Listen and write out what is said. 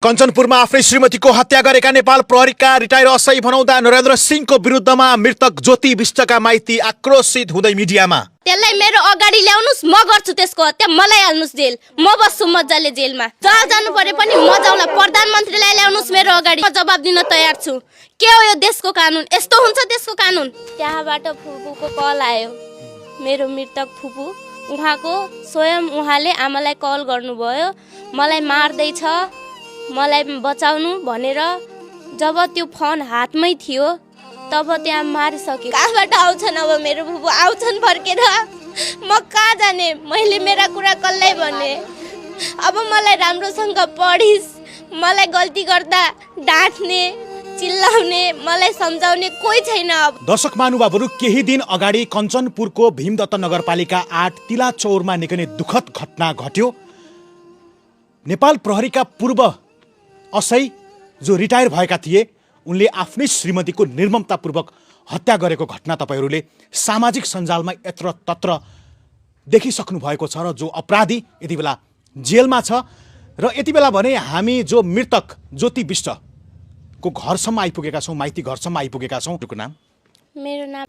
कञ्चनपुरमा आफ्नै श्रीमतीको हत्या गरेका नेपाल प्रहरीका रिटायर असै भनाउँदा नरेन्द्र सिंहको विरुद्धमा मृतक ज्योति विष्टका माइती आक्रोशित हुँदै मिडियामा। त्यसलाई मेरो अगाडि ल्याउनुस्, म गर्छु त्यसको हत्या, मलाई हाल्नुस् जेल, म बस्छु मजाले जेलमा। जहाँ जानु परे पनि म जाउँला, प्रधानमन्त्रीलाई ल्याउनुस् मेरो अगाडि, म जवाब दिन तयार छु। के हो यो देशको कानुन? यस्तो हुन्छ देशको कानुन? त्यहाँबाट फुपूको कल आयो, मेरो मृतक फुपू, उहाँको स्वयं उहाँले आमालाई कल गर्नुभयो, मलाई मार्दैछ, मलाई बचाउनु भनेर। जब त्यो फोन हातमै थियो तब त्यहाँ मारिसक्यो। कहाँबाट आउँछन् अब मेरो फुपू? आउँछन् फर्केर? म कहाँ जाने? मैले मेरा कुरा कसलाई भने? अब मलाई राम्रोसँग पढिस्, मलाई गल्ती गर्दा डाँट्ने चिल्लाउने, मलाई सम्झाउने कोही छैन। अब दर्शक महानुभावहरू, केही दिन अगाडि कञ्चनपुरको भीमदत्त नगरपालिका 8 तिलाचौरमा निकै नै दुःखद घटना घट्यो। नेपाल प्रहरीका पूर्व असै जो रिटायर भएका थिए, उनले आफ्नै श्रीमतीको निर्ममतापूर्वक हत्या गरेको घटना तपाईहरूले सामाजिक सञ्जालमा यत्रतत्र देखिसक्नु भएको छ। र जो अपराधी यति बेला जेलमा छ। र यति बेला भने हामी जो मृतक ज्योति विष्टको घरसम्म आइपुगेका छौँ, माइती घरसम्म आइपुगेका छौँ। नाम? मेरो नाम